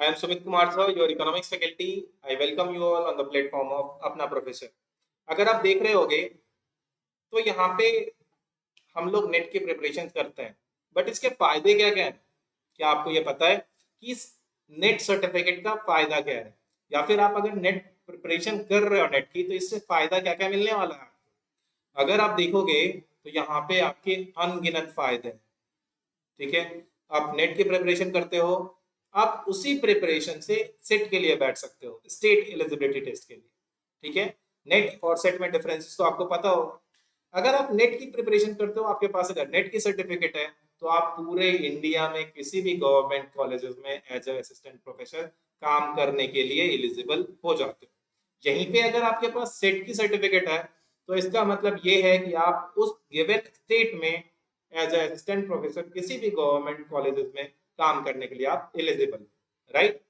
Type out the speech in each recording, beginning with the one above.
I am Sumit Kumar sir, your economics faculty. I welcome you all on the platform of अपना professor. अगर आप देख रहे होगे तो यहाँ पे हम लोग नेट की प्रिपरेशन करते हैं, बट इसके फायदे क्या क्या हैं? क्या आपको ये पता है कि इस नेट सर्टिफिकेट का फायदा क्या है? या फिर आप अगर नेट प्रिपरेशन कर रहे हो नेट की, तो इससे फायदा क्या क्या मिलने वाला है? अगर आप देखोगे तो यहाँ पे आपके अनगिनत फायदे हैं। ठीक है, आप नेट की प्रिपरेशन करते हो, आप उसी प्रिपरेशन से सेट के लिए बैठ सकते हो, स्टेट एलिजिबिलिटी टेस्ट के लिए। ठीक है, नेट और सेट में डिफरेंसेस तो आपको पता होगा। अगर आप नेट की प्रिपरेशन करते हो, आपके पास अगर नेट की सर्टिफिकेट है, तो आप पूरे इंडिया में किसी भी गवर्नमेंट कॉलेजेस में एज ए असिस्टेंट प्रोफेसर काम करने के लिए एलिजिबल हो जाते हो। यहीं पे अगर आपके पास सेट की सर्टिफिकेट है, तो इसका मतलब ये है कि आप उस गिवन स्टेट में एज ए असिस्टेंट प्रोफेसर किसी भी गवर्नमेंट कॉलेजेस में काम करने के लिए आप एलिजिबल, राइट।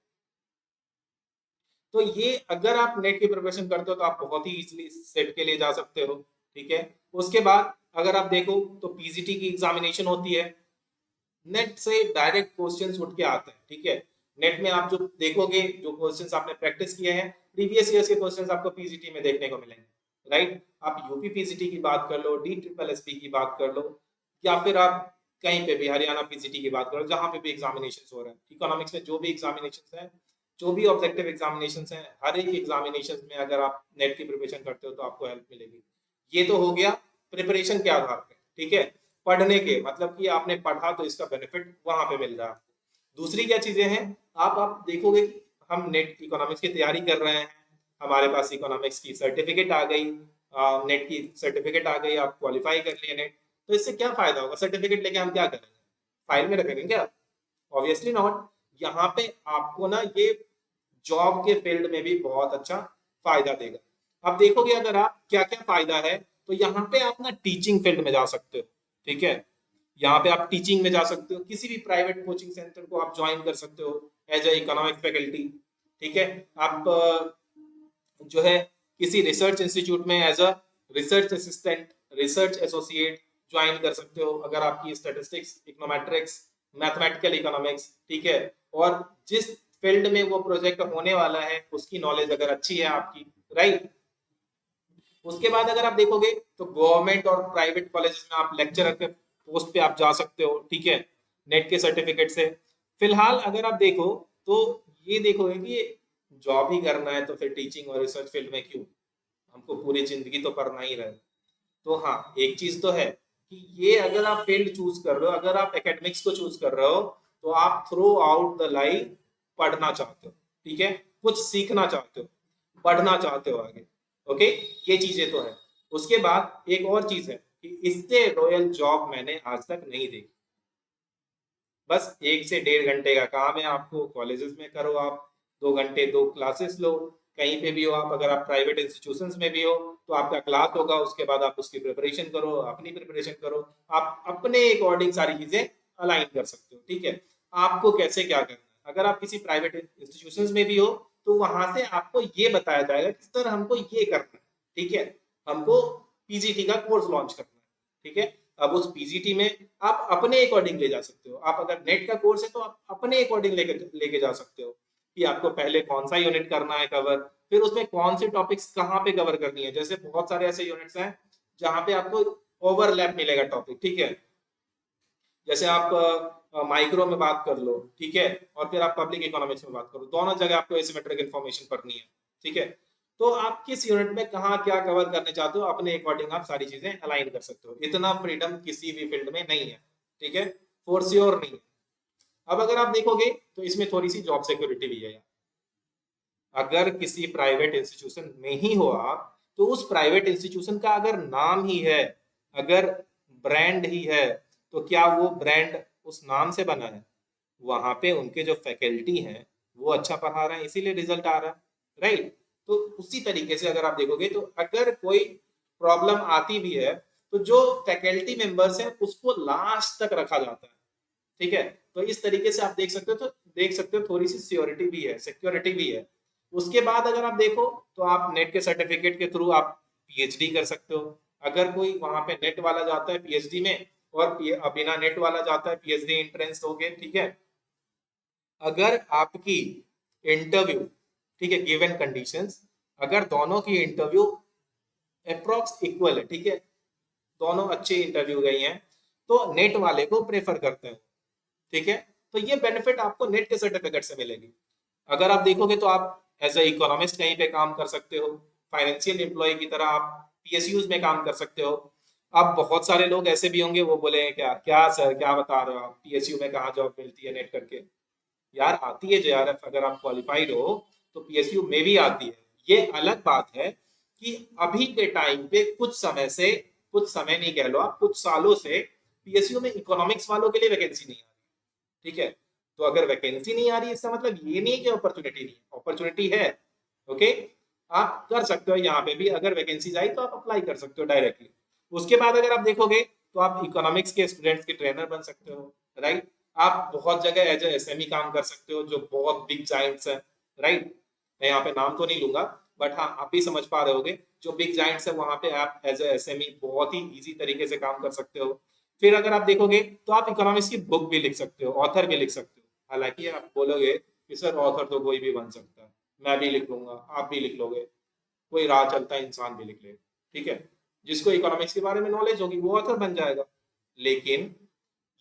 तो ये अगर आप नेट की प्रिपरेशन करते हो तो आप बहुत ही इजीली सेट के लिए जा सकते हो। ठीक है, उसके बाद अगर आप देखो तो पीजीटी की एग्जामिनेशन होती है, नेट से डायरेक्ट क्वेश्चंस उठ के आते हैं। ठीक है, नेट में आप जो देखोगे, जो क्वेश्चंस आपने प्रैक्टिस किए हैं, प्रीवियस ईयर्स के क्वेश्चंस आपको पीजीटी में देखने को मिलेंगे, राइट। आप यूपी पीजीटी की बात कर लो, डी ट्रिपल एसपी की बात कर लो, या फिर आप कहीं पे भी हरियाणा पीजीटी की बात करो, जहां पे भी एग्जामिनेशन हो रहे हैं इकोनॉमिक्स में, जो भी एग्जामिनेशन है, जो भी ऑब्जेक्टिव एग्जामिनेशन हैं, हर एक एग्जामिनेशन में अगर आप नेट की प्रिपरेशन करते हो तो आपको हेल्प मिलेगी। ये तो हो गया प्रिपरेशन के आधार पे। ठीक है, पढ़ने के मतलब कि आपने पढ़ा तो इसका बेनिफिट वहां पे मिल रहा है आपको। दूसरी क्या चीजें हैं, आप देखोगे कि हम नेट इकोनॉमिक्स की तैयारी कर रहे हैं, हमारे पास इकोनॉमिक्स की सर्टिफिकेट आ गई, नेट की सर्टिफिकेट आ गई, आप क्वालिफाई कर लिए नेट, तो इससे क्या फायदा होगा? सर्टिफिकेट लेके हम क्या करेंगे? फाइल में रखेंगे क्या? Obviously not. यहाँ पे आपको ना ये जॉब के फील्ड में भी बहुत अच्छा फायदा देगा। अब देखोगे अगर आप क्या क्या फायदा है, तो यहाँ पे आप ना टीचिंग फील्ड में जा सकते हो। ठीक है, यहाँ पे आप टीचिंग में जा सकते हो, किसी भी प्राइवेट कोचिंग सेंटर को आप ज्वाइन कर सकते हो एज ए इकोनॉमिक फैकल्टी। ठीक है, आप जो है किसी रिसर्च इंस्टीट्यूट में as a research assistant, research associate join कर सकते हो, अगर आपकी स्टैटिस्टिक्स, इकोनोमेट्रिक्स, मैथमेटिकल इकोनॉमिक्स, ठीक है, और जिस फील्ड में वो प्रोजेक्ट होने वाला है उसकी नॉलेज अगर अच्छी है आपकी, राइट। उसके बाद अगर आप देखोगे तो गवर्नमेंट और प्राइवेट कॉलेजेस में आप लेक्चरर के पोस्ट पे आप जा सकते हो। ठीक है, नेट के सर्टिफिकेट से। फिलहाल अगर आप देखो तो ये देखोगे कि जॉब ही करना है तो फिर टीचिंग और रिसर्च फील्ड में क्यों, हमको पूरी जिंदगी तो पढ़ना ही रहे। तो हाँ, एक चीज तो है कि ये अगर आप फील्ड चूज कर रहे हो, अगर आप एकेडमिक्स को चूज कर रहे हो, तो आप थ्रू आउट द लाइफ पढ़ना चाहते हो। ठीक है, कुछ सीखना चाहते हो, पढ़ना चाहते हो आगे। ओके, ये चीजें तो है। उसके बाद एक और चीज है कि इससे रॉयल जॉब मैंने आज तक नहीं देखी। बस 1 से 1.5 घंटे का काम है, आपको कॉलेजेस में करो, आप 2 घंटे 2 क्लासेस लो, कहीं पे भी हो आप, अगर आप प्राइवेट इंस्टीट्यूशंस में भी हो तो आपका क्लास होगा, उसके बाद आप उसकी प्रिपरेशन करो, अपनी प्रिपरेशन करो, आप अपने अकॉर्डिंग सारी चीजें अलाइन कर सकते हो। ठीक है, आपको कैसे क्या करना है, अगर आप किसी प्राइवेट इंस्टीट्यूशंस में भी हो तो वहां से आपको ये बताया जाएगा कि सर हमको ये करना है। ठीक है, हमको पीजीटी का कोर्स लॉन्च करना है। ठीक है, अब उस पीजीटी में आप अपने अकॉर्डिंग ले जा सकते हो। आप अगर नेट का कोर्स है तो आप अपने अकॉर्डिंग लेके जा सकते हो कि आपको पहले कौन सा यूनिट करना है कवर, फिर उसमें कौन से टॉपिक्स कहाँ पे कवर करनी है। जैसे बहुत सारे ऐसे यूनिट्स हैं जहाँ पे आपको ओवरलैप मिलेगा टॉपिक। ठीक है, जैसे आप माइक्रो में बात कर लो, ठीक है, और फिर आप पब्लिक इकोनॉमिक्स में बात करो, दोनों जगह आपको एसिमेट्रिक इन्फॉर्मेशन पढ़नी है। ठीक है, तो आप किस यूनिट में कहाँ क्या कवर करने चाहते हो, अपने अकॉर्डिंग आप सारी चीजें अलाइन कर सकते हो। इतना फ्रीडम किसी भी फील्ड में नहीं है। ठीक है, फॉर श्योर नहीं है। अब अगर आप देखोगे तो इसमें थोड़ी सी जॉब सिक्योरिटी भी है। अगर किसी प्राइवेट इंस्टीट्यूशन में ही हो आप, तो उस प्राइवेट इंस्टीट्यूशन का अगर नाम ही है, अगर ब्रांड ही है, तो क्या वो ब्रांड उस नाम से बना है? वहां पे उनके जो फैकल्टी हैं वो अच्छा पढ़ा रहे हैं, इसीलिए रिजल्ट आ रहा है, राइट। तो उसी तरीके से अगर आप देखोगे तो अगर कोई प्रॉब्लम आती भी है, तो जो फैकल्टी मेंबर्स हैं उसको लास्ट तक रखा जाता है। ठीक है, तो इस तरीके से आप देख सकते हो, तो देख सकते हो थोड़ी सी सिक्योरिटी भी है, सिक्योरिटी भी है। उसके बाद अगर आप देखो तो आप नेट के सर्टिफिकेट के थ्रू आप पीएचडी कर सकते हो। अगर कोई वहां पे नेट वाला जाता है पीएचडी में, और बिना नेट वाला जाता है पीएचडी एंट्रेंस दोगे। ठीक है, अगर आपकी इंटरव्यू, ठीक है, गिवन कंडीशंस, अगर दोनों की इंटरव्यू अप्रोक्स इक्वल है, ठीक है, दोनों अच्छे इंटरव्यू गई हैं, तो नेट वाले को प्रेफर करते हैं, ठीक है। तो ये बेनिफिट आपको नेट के सर्टिफिकेट से मिलेगी। अगर आप देखोगे तो आप एज ए इकोनॉमिस्ट कहीं पे काम कर सकते हो, फाइनेंशियल एम्प्लॉय की तरह आप पीएसयूज में काम कर सकते हो। अब बहुत सारे लोग ऐसे भी होंगे वो बोले क्या क्या सर क्या बता रहे हो आप, पीएसयू में कहाँ जॉब मिलती है नेट करके। यार आती है जेआरएफ, अगर आप क्वालिफाइड हो तो पीएसयू में भी आती है। ये अलग बात है कि अभी के टाइम पे कुछ समय से, कुछ समय नहीं कह लो आप, कुछ सालों से पीएसयू में इकोनॉमिक्स वालों के लिए वैकेंसी नहीं आ रही, ठीक है। तो अगर वैकेंसी नहीं आ रही इसका मतलब ये नहीं कि अपॉर्चुनिटी नहीं, अपॉर्चुनिटी है, ओके। आप कर सकते हो यहाँ पे भी, अगर वैकेंसी आई तो आप अप्लाई कर सकते हो डायरेक्टली। उसके बाद अगर आप देखोगे तो आप इकोनॉमिक्स के स्टूडेंट्स के ट्रेनर बन सकते हो, राइट। आप बहुत जगह एज एसएमई काम कर सकते हो जो बहुत बिग जाइंट्स हैं, राइट। मैं यहाँ पे नाम तो नहीं लूंगा, बट हाँ आप भी समझ पा रहे होगे, जो बिग जाइंट्स है वहां पे आप एज एसएमई बहुत ही इजी तरीके से काम कर सकते हो। फिर अगर आप देखोगे तो आप इकोनॉमिक्स की बुक भी लिख सकते हो, ऑथर भी लिख सकते हो। हालांकि आप बोलोगे कि सर ऑथर तो कोई भी बन सकता है, मैं भी लिख लूंगा, आप भी लिख लोगे, कोई राह चलता इंसान भी लिख ले, ठीक है। जिसको इकोनॉमिक्स के बारे में नॉलेज होगी वो ऑथर बन जाएगा। लेकिन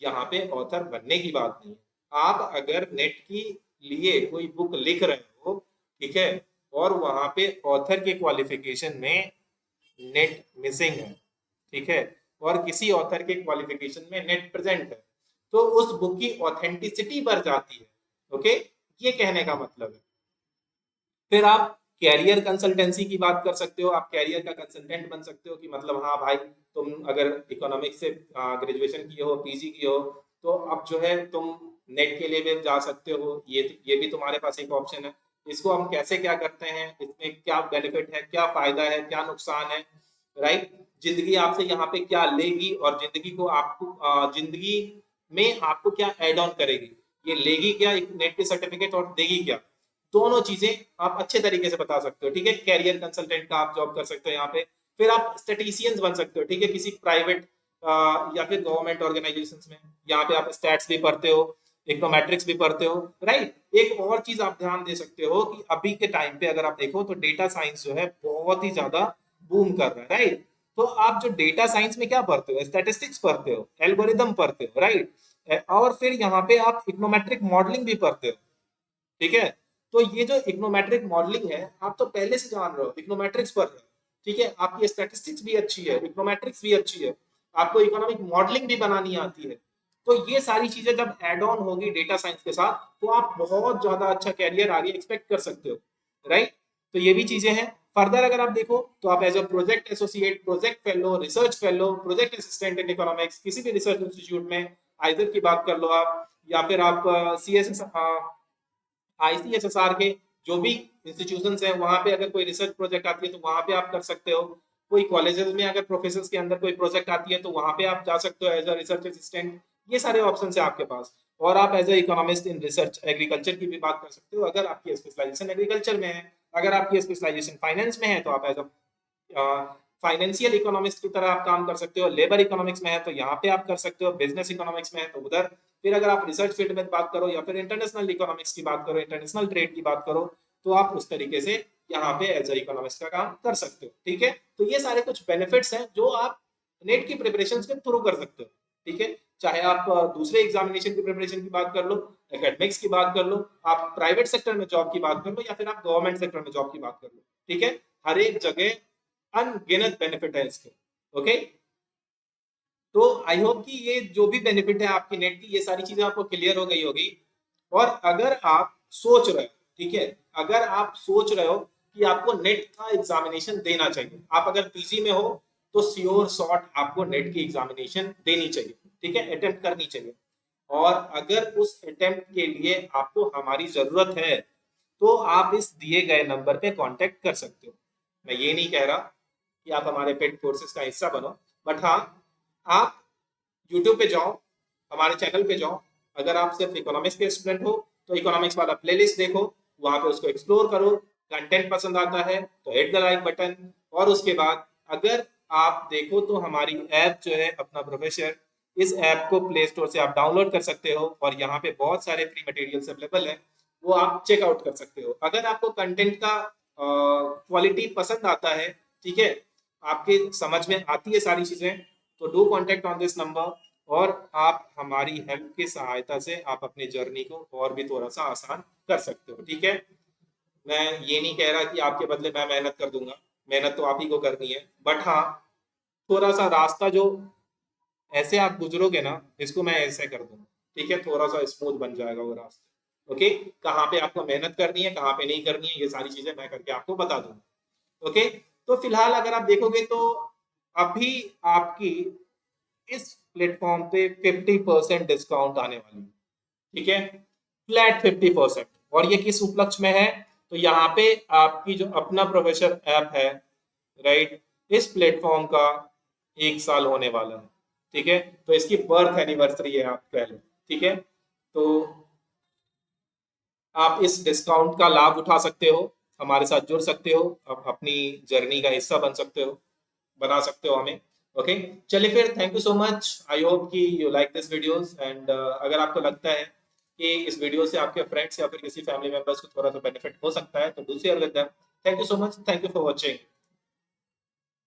यहाँ पे ऑथर बनने की बात नहीं है। आप अगर नेट की लिए कोई बुक लिख रहे हो, ठीक है, और वहां पे ऑथर के क्वालिफिकेशन में नेट मिसिंग है, ठीक है, और किसी ऑथर के क्वालिफिकेशन में नेट प्रेजेंट है, तो उस बुक की ऑथेंटिसिटी बढ़ जाती है, ओके। ये कहने का मतलब है। फिर आप कैरियर कंसल्टेंसी की बात कर सकते हो, आप कैरियर का कंसल्टेंट बन सकते हो कि मतलब हाँ भाई तुम अगर इकोनॉमिक्स से ग्रेजुएशन किए हो, पीजी किए हो, तो अब जो है तुम नेट के लिए भी जा सकते हो, ये भी तुम्हारे पास एक ऑप्शन है। इसको हम कैसे क्या करते हैं, इसमें क्या बेनिफिट है, क्या फायदा है, क्या नुकसान है, राइट। जिंदगी आपसे यहाँ पे क्या लेगी और जिंदगी को आपको जिंदगी में आपको क्या एड ऑन करेगी, ये लेगी क्या एक नेट के सर्टिफिकेट और देगी क्या, दोनों चीजें आप अच्छे तरीके से बता सकते हो, ठीक है। कैरियर कंसल्टेंट का आप जॉब कर सकते हो यहाँ पे। फिर आप स्टैटिस्टिशियंस बन सकते हो, ठीक है, किसी प्राइवेट या फिर गवर्नमेंट ऑर्गेनाइजेशंस में। यहाँ पे आप स्टैट्स भी पढ़ते हो, इकोनोमेट्रिक्स भी पढ़ते हो, राइट। एक और चीज आप ध्यान दे सकते हो कि अभी के टाइम पे अगर आप देखो तो डेटा साइंस जो है बहुत ही ज्यादा बूम कर रहा है, राइट। तो आप जो डेटा साइंस में क्या पढ़ते हो, स्टैटिस्टिक्स पढ़ते हो, एल्गोरिदम पढ़ते हो, राइट। और फिर यहाँ पे आप इकोनोमेट्रिक मॉडलिंग भी पढ़ते हो, ठीक है। तो ये जो इकोनोमेट्रिक मॉडलिंग है आप तो पहले से जान रहे हो, इकोनोमेट्रिक्स पढ़ रहे हो, ठीक है, आपकी स्टैटिस्टिक्स भी अच्छी है, इकोनोमेट्रिक्स भी अच्छी है, आपको इकोनॉमिक मॉडलिंग भी बनानी आती है। तो ये सारी चीजें जब एड ऑन होगी डेटा साइंस के साथ तो आप बहुत ज्यादा अच्छा कैरियर आगे एक्सपेक्ट कर सकते हो, राइट। तो ये भी चीजें हैं। फर्दर अगर आप देखो तो आप as a project associate, project fellow, research fellow, project assistant in economics किसी भी रिसर्च इंस्टीट्यूट में आइजर की बात कर लो आप, या फिर आप सीएसएस आईसीएसएसआर के जो भी इंस्टीट्यूशन हैं वहां पे अगर कोई रिसर्च प्रोजेक्ट आती है तो वहां पे आप कर सकते हो। कोई कॉलेजेस में अगर प्रोफेसर के अंदर कोई प्रोजेक्ट आती है तो वहां पे आप जा सकते हो एज अ रिसर्च असिस्टेंट। ये सारे ऑप्शन है आपके पास। और आप as a economist in research agriculture की भी बात कर सकते हो अगर आपकी स्पेशलाइजेशन एग्रीकल्चर में है। अगर आपकी स्पेशलाइजेशन फाइनेंस में है तो आप एज अ फाइनेंशियल इकोनॉमिक्स की तरह आप काम कर सकते हो। लेबर इकोनॉमिक्स में है तो यहाँ पे आप कर सकते हो, बिजनेस इकोनॉमिक्स में है तो उधर। फिर अगर आप रिसर्च फील्ड में बात करो या फिर इंटरनेशनल इकोनॉमिक्स की बात करो, इंटरनेशनल ट्रेड की बात करो, तो आप उस तरीके से यहाँ पे एज ए इकोनॉमिक्स का काम कर सकते हो, ठीक है। तो ये सारे कुछ बेनिफिट्स हैं जो आप नेट की प्रिपरेशन के थ्रू कर सकते हो, ठीक है। चाहे आप दूसरे एग्जामिनेशन की प्रिपरेशन की बात कर लो, एकेडमिक्स की बात कर लो, आप प्राइवेट सेक्टर में जॉब की बात कर लो, या फिर आप गवर्नमेंट सेक्टर में जॉब की बात कर लो, ठीक है। हर एक जगह अनगिनत बेनिफिट है इसके, ओके। तो आई होप कि ये जो भी बेनिफिट है आपकी नेट की, ये सारी चीजें आपको क्लियर हो गई होगी। और अगर आप सोच रहे हो, ठीक है, अगर आप सोच रहे हो कि आपको नेट का एग्जामिनेशन देना चाहिए, आप अगर पीजी में हो तो श्योर शॉट आपको नेट की एग्जामिनेशन देनी चाहिए, ठीक है, अटेम्प्ट करनी चाहिए। और अगर उस अटेम्प्ट के लिए आपको हमारी जरूरत है तो आप इस दिए गए नंबर पे कांटेक्ट कर सकते हो। मैं ये नहीं कह रहा कि आप हमारे पेड कोर्सेज का हिस्सा बनो, बट हाँ आप यूट्यूब पे जाओ, हमारे चैनल पे जाओ। अगर आप सिर्फ इकोनॉमिक्स के स्टूडेंट हो तो इकोनॉमिक्स वाला प्लेलिस्ट देखो, वहां पे उसको एक्सप्लोर करो। कंटेंट पसंद आता है तो हिट द लाइक बटन। और उसके बाद अगर आप देखो तो हमारी ऐप जो है अपना प्रोफेसर, इस ऐप को प्ले स्टोर से आप डाउनलोड कर सकते हो और यहाँ पे बहुत सारे फ्री मटेरियल्स अवेलेबल है, वो आप चेकआउट कर सकते हो। अगर आपको कंटेंट का क्वालिटी पसंद आता है, ठीक है, आपके समझ में आती है सारी चीजें, तो do contact on this number और आप हमारी हेल्प की सहायता से आप अपनी जर्नी को और भी थोड़ा सा आसान कर सकते हो। ठीक है, मैं ये नहीं कह रहा कि आपके बदले मैं मेहनत कर दूंगा, मेहनत तो आप ही को करनी है, बट हाँ, थोड़ा सा रास्ता जो ऐसे आप गुजरोगे ना, इसको मैं ऐसे कर दूंगा, ठीक है, थोड़ा सा स्मूथ बन जाएगा वो रास्ता। ओके, कहाँ पे आपको मेहनत करनी है, कहाँ पे नहीं करनी है, ये सारी चीजें मैं करके आपको बता दूंगा। ओके, तो फिलहाल अगर आप देखोगे तो अभी आपकी इस प्लेटफॉर्म पे 50% डिस्काउंट आने वाली है, ठीक है, फ्लैट 50%। और ये किस उपलक्ष्य में है, तो यहाँ पे आपकी जो अपना प्रोफेसर ऐप है, राइट, इस प्लेटफॉर्म का 1 साल होने वाला है, ठीक है, तो इसकी बर्थ एनिवर्सरी है आप कह लो, ठीक है, तो आप इस डिस्काउंट का लाभ उठा सकते हो, हमारे साथ जुड़ सकते हो, आप अपनी जर्नी का हिस्सा बन सकते हो, बना सकते हो हमें। ओके, चलिए फिर, thank you so much, I hope कि you like this videos, and अगर आपको लगता है कि इस वीडियो से आपके फ्रेंड्स या फिर किसी फैमिली मेंबर्स को थोड़ा सा बेनिफिट हो सकता है, तो do share with them. Thank you so much, thank you for watching.